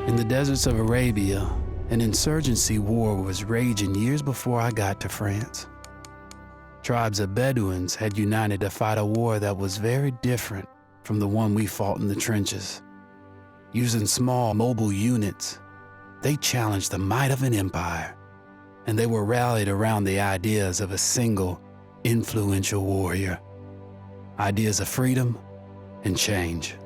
In the deserts of Arabia, an insurgency war was raging years before I got to France. Tribes of Bedouins had united to fight a war that was very different from the one we fought in the trenches. Using small, mobile units, they challenged the might of an empire, and they were rallied around the ideas of a single, influential warrior. Ideas of freedom and change.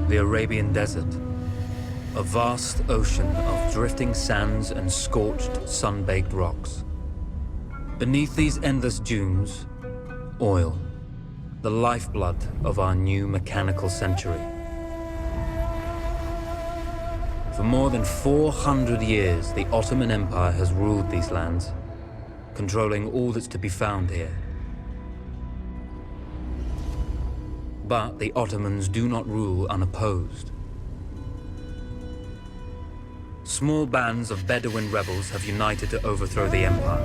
The Arabian Desert, a vast ocean of drifting sands and scorched, sun-baked rocks. Beneath these endless dunes, oil, the lifeblood of our new mechanical century. For more than 400 years, the Ottoman Empire has ruled these lands, controlling all that's to be found here. But the Ottomans do not rule unopposed. Small bands of Bedouin rebels have united to overthrow the empire.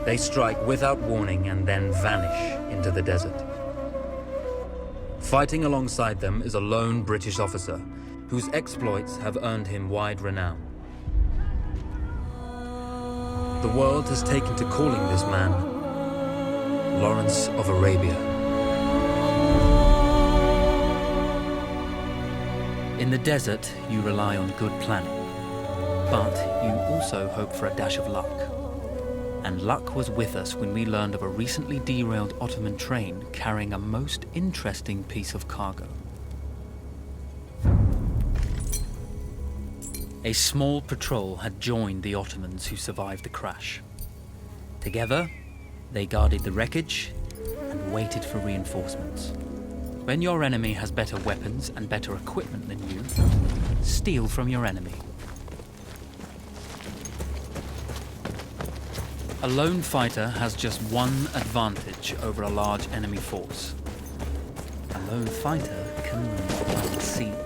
They strike without warning and then vanish into the desert. Fighting alongside them is a lone British officer whose exploits have earned him wide renown. The world has taken to calling this man Lawrence of Arabia. In the desert, you rely on good planning, but you also hope for a dash of luck. And luck was with us when we learned of a recently derailed Ottoman train carrying a most interesting piece of cargo. A small patrol had joined the Ottomans who survived the crash. Together, they guarded the wreckage and waited for reinforcements. When your enemy has better weapons and better equipment than you, steal from your enemy. A lone fighter has just one advantage over a large enemy force. A lone fighter can move unseen.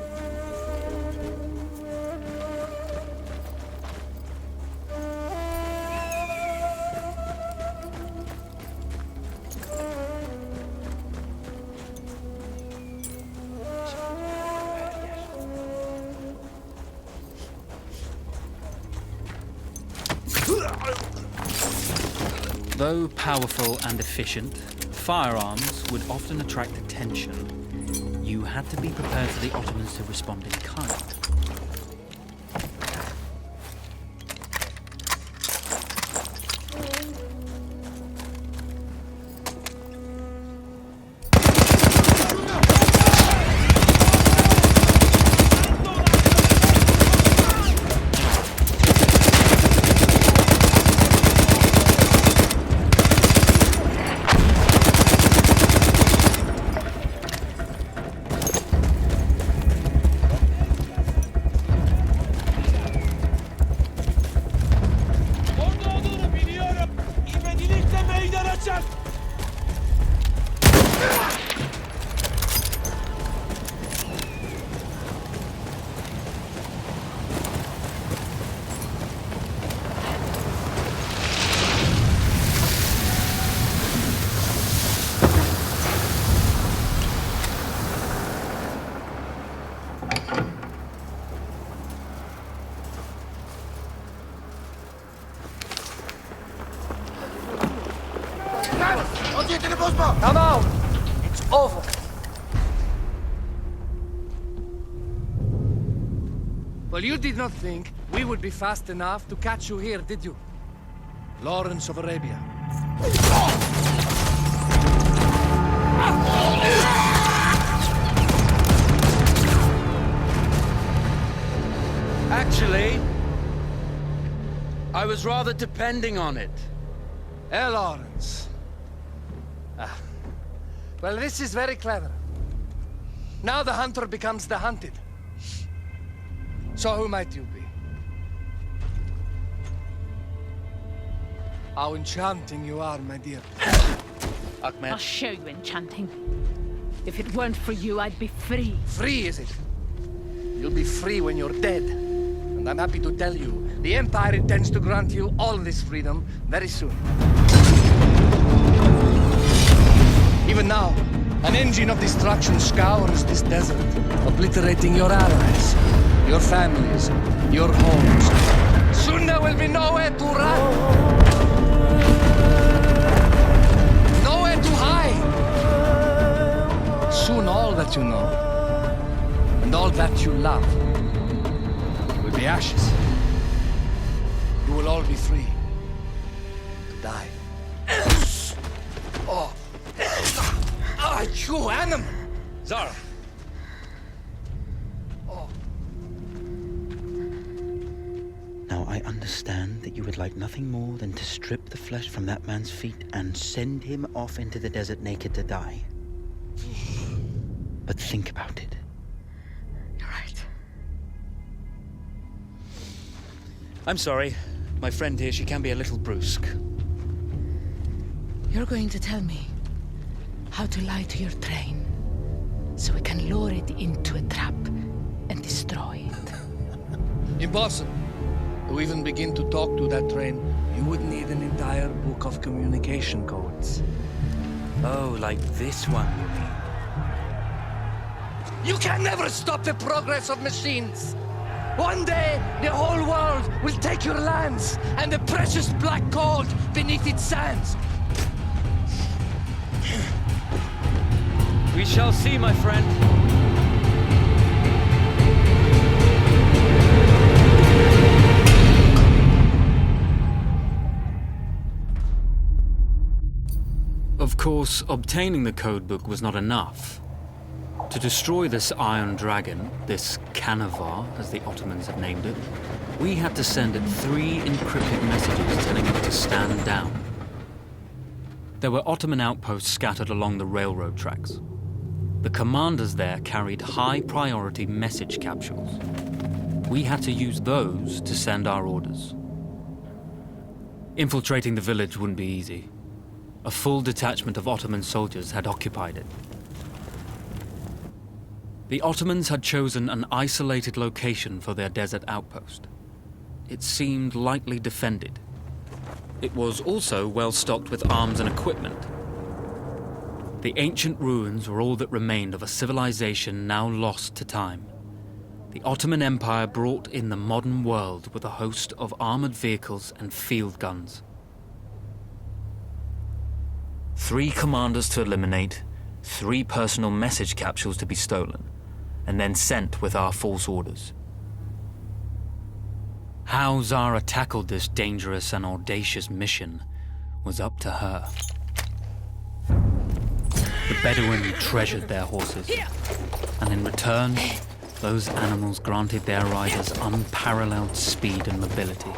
Though powerful and efficient, firearms would often attract attention. You had to be prepared for the Ottomans to respond in kind. Come out! It's over. Well, you did not think we would be fast enough to catch you here, did you? Lawrence of Arabia. Actually, I was rather depending on it. Lawrence. Well, this is very clever. Now the hunter becomes the hunted. So who might you be? How enchanting you are, my dear. Ahmed. I'll show you enchanting. If it weren't for you, I'd be free. Free, is it? You'll be free when you're dead. And I'm happy to tell you, the Empire intends to grant you all this freedom very soon. Even now, an engine of destruction scours this desert, obliterating your allies, your families, your homes. Soon there will be nowhere to run. Nowhere to hide. Soon all that you know, and all that you love, will be ashes. You will all be free to die. Oh. Ah, you animal! Zara. Now, I understand that you would like nothing more than to strip the flesh from that man's feet and send him off into the desert naked to die. But think about it. You're right. I'm sorry. My friend here, she can be a little brusque. You're going to tell me how to lie to your train, so we can lure it into a trap and destroy it. Impossible. To even begin to talk to that train, you would need an entire book of communication codes. Oh, like this one, you mean? You can never stop the progress of machines. One day, the whole world will take your lands and the precious black gold beneath its sands. We shall see, my friend. Of course, obtaining the codebook was not enough. To destroy this Iron Dragon, this Canavar, as the Ottomans had named it, we had to send it 3 encrypted messages telling it to stand down. There were Ottoman outposts scattered along the railroad tracks. The commanders there carried high-priority message capsules. We had to use those to send our orders. Infiltrating the village wouldn't be easy. A full detachment of Ottoman soldiers had occupied it. The Ottomans had chosen an isolated location for their desert outpost. It seemed lightly defended. It was also well stocked with arms and equipment. The ancient ruins were all that remained of a civilization now lost to time. The Ottoman Empire brought in the modern world with a host of armored vehicles and field guns. 3 commanders to eliminate, 3 personal message capsules to be stolen, and then sent with our false orders. How Zara tackled this dangerous and audacious mission was up to her. The Bedouin treasured their horses, and in return, those animals granted their riders unparalleled speed and mobility.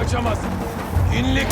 kaçamaz. Hinlik.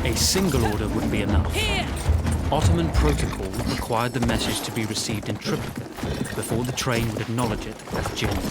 A single order would be enough. Ottoman protocol required the message to be received in triplicate before the train would acknowledge it as genuine.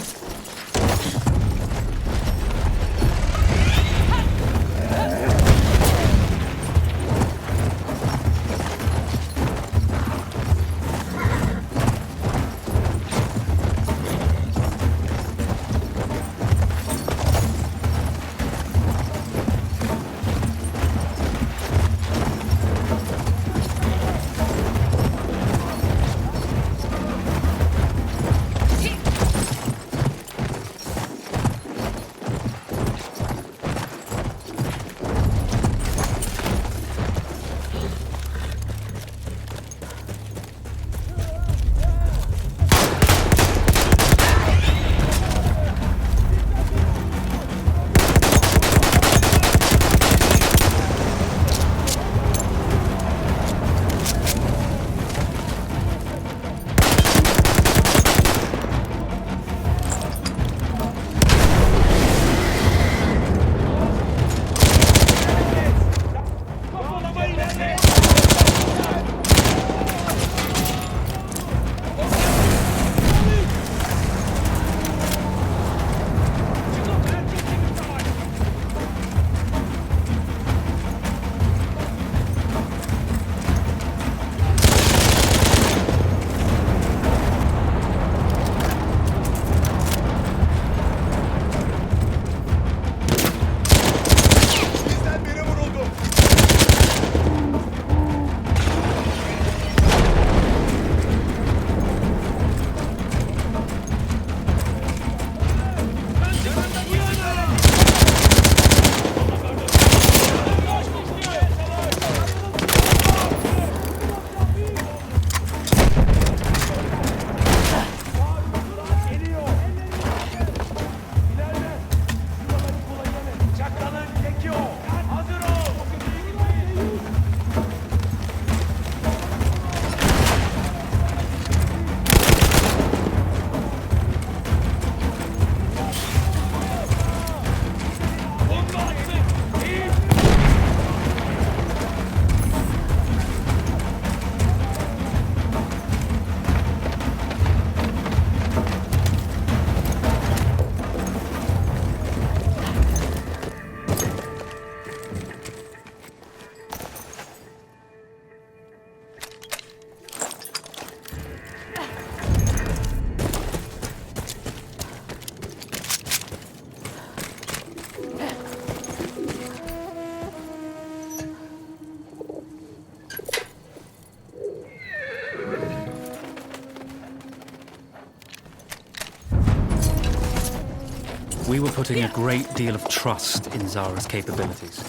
We were putting a great deal of trust in Zara's capabilities.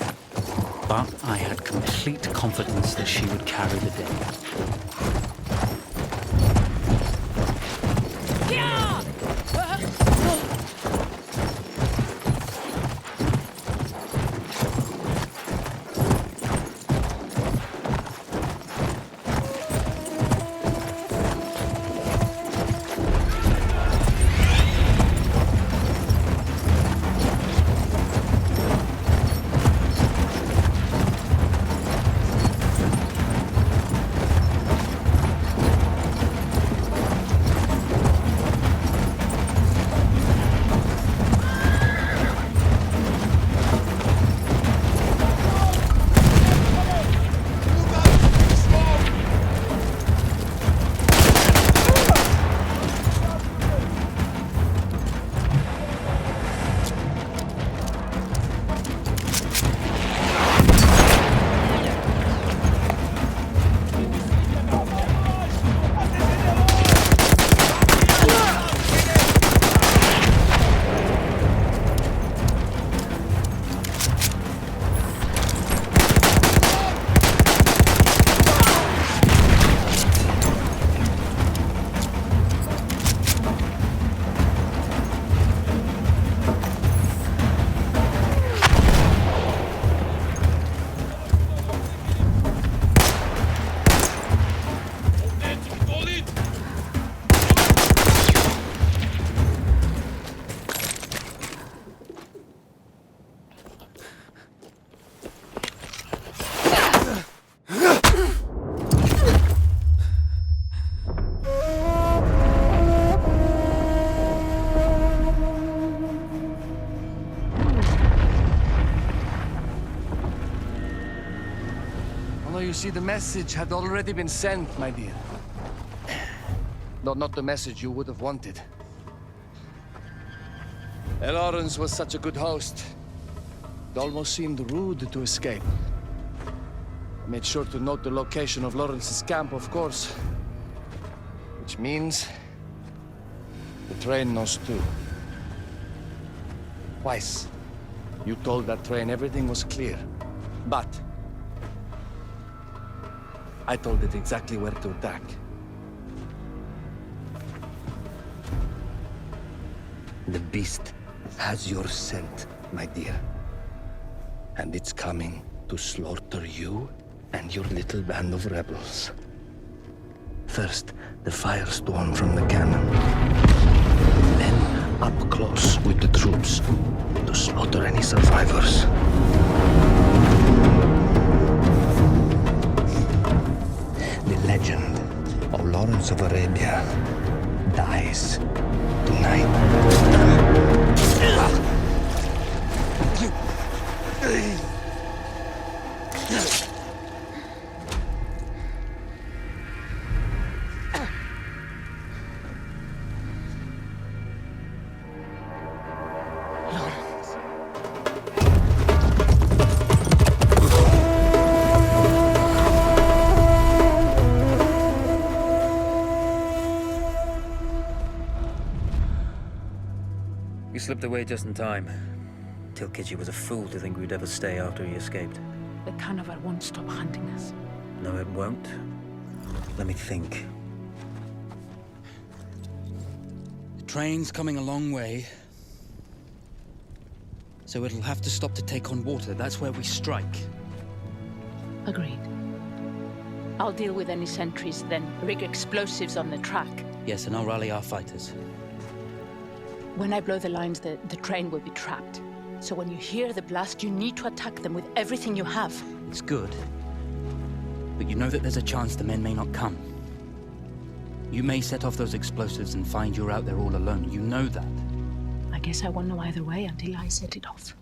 But I had complete confidence that she would carry the day. You see, the message had already been sent, my dear. Not the message you would have wanted. Lawrence was such a good host. It almost seemed rude to escape. I made sure to note the location of Lawrence's camp, of course. Which means the train knows too. Twice, you told that train everything was clear. But I told it exactly where to attack. The beast has your scent, my dear. And it's coming to slaughter you and your little band of rebels. First, the firestorm from the cannon. Then, up close with the troops to slaughter any survivors. The legend of Lawrence of Arabia dies tonight. You slipped away just in time. Tilkitchi was a fool to think we'd ever stay after he escaped. The Canavar won't stop hunting us. No, it won't. Let me think. The train's coming a long way. So it'll have to stop to take on water. That's where we strike. Agreed. I'll deal with any sentries, then rig explosives on the track. Yes, and I'll rally our fighters. When I blow the lines, the train will be trapped. So when you hear the blast, you need to attack them with everything you have. It's good. But you know that there's a chance the men may not come. You may set off those explosives and find you're out there all alone. You know that. I guess I won't know either way until I set it off.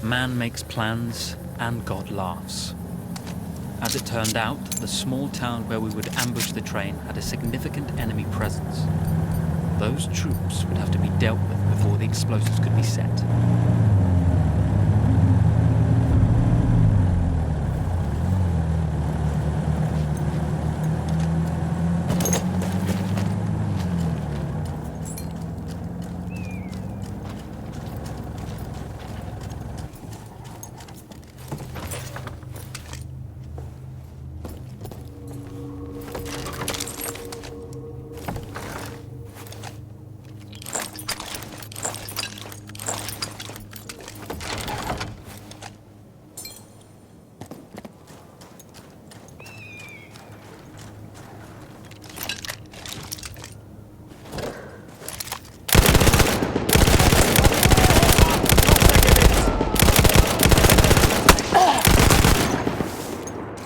Man makes plans, and God laughs. As it turned out, the small town where we would ambush the train had a significant enemy presence. Those troops would have to be dealt with before the explosives could be set.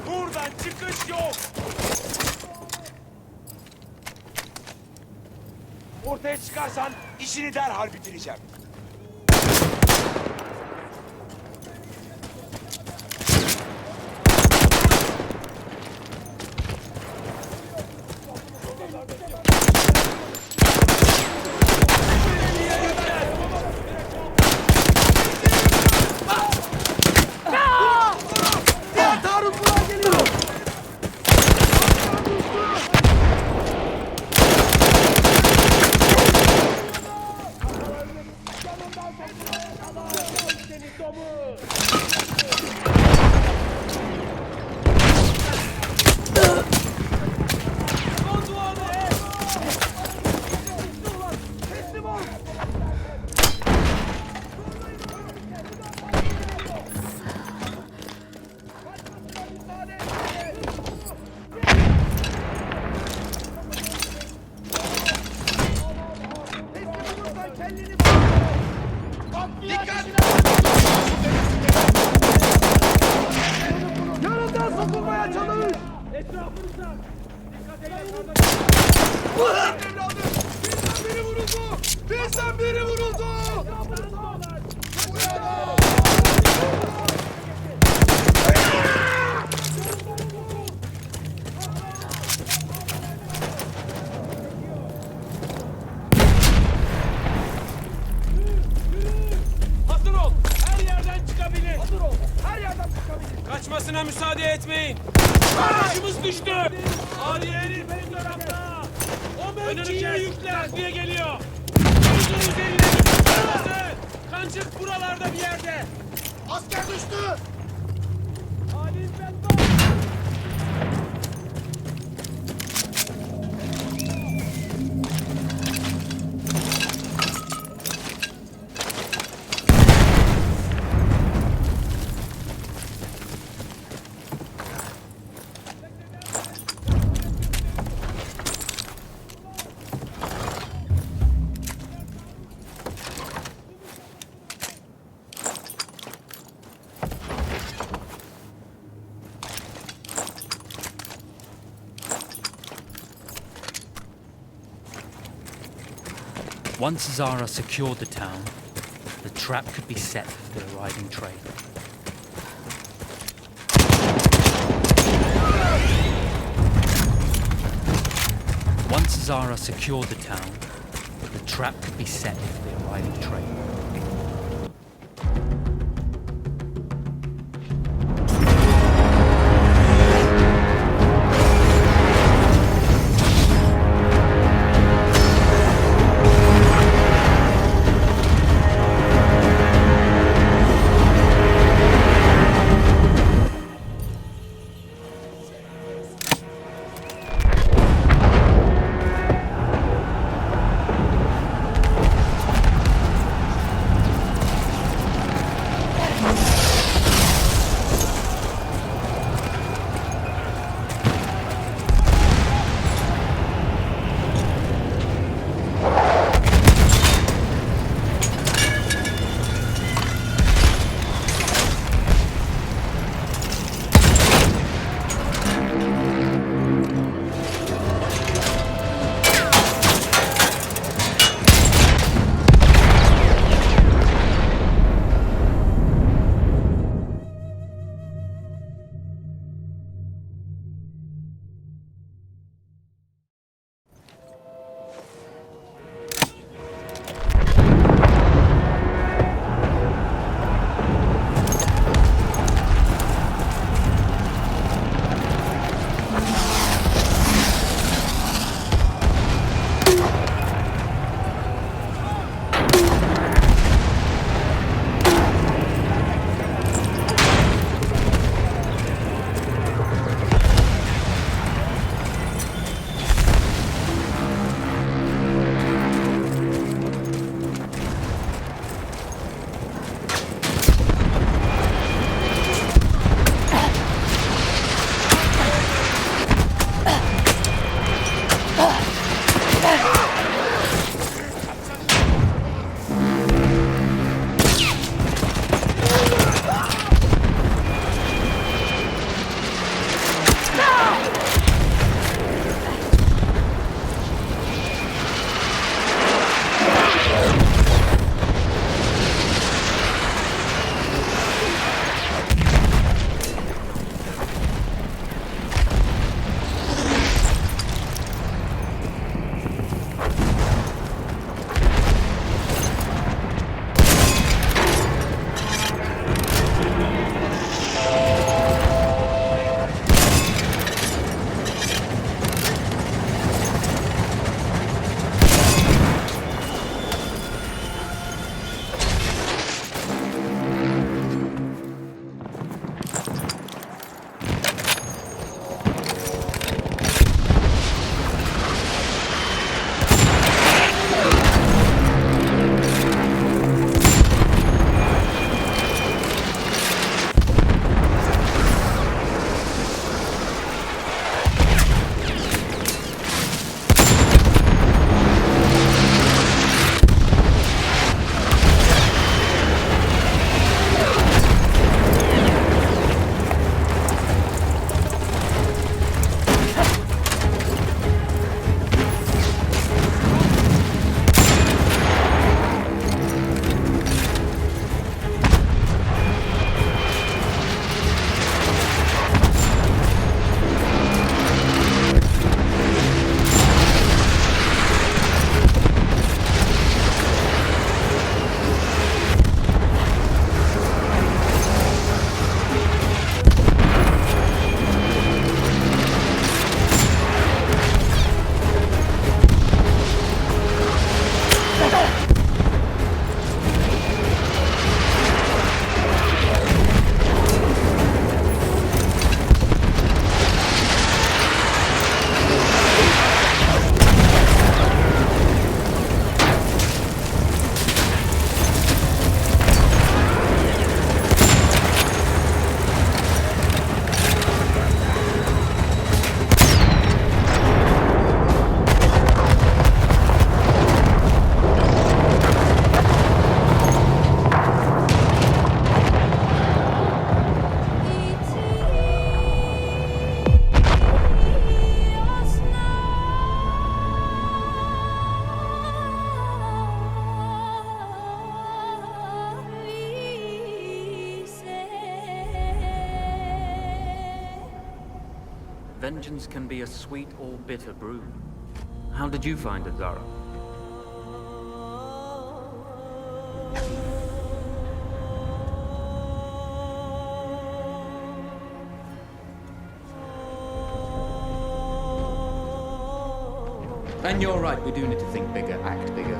Buradan çıkış yok. Ortaya çıkarsan işini derhal bitireceğim. Yanından sokulmaya çalış! Etrafınızda! Bizden biri vuruldu! Bizden biri vuruldu! Hazır ol! Her yerden çıkabilir! Hazır ol! Her yerden çıkabilir! Kaçmasına müsaade etmeyin! Kardeşimiz düştü! Aliye'nin bu tarafta! O mevkiye yükler! Takviye geliyor! Yüzün üzerine düştü! Kancık buralarda bir yerde! Asker düştü! Halil Bedvan! Once Zara secured the town, the trap could be set for the arriving train. Once Zara secured the town, the trap could be set for the arriving train. Vengeance can be a sweet or bitter brew. How did you find it, Zara? And you're right, we do need to think bigger, act bigger.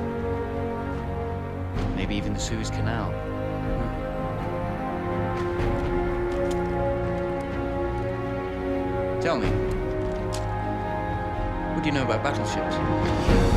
Maybe even the Suez Canal. Tell me, what do you know about battleships?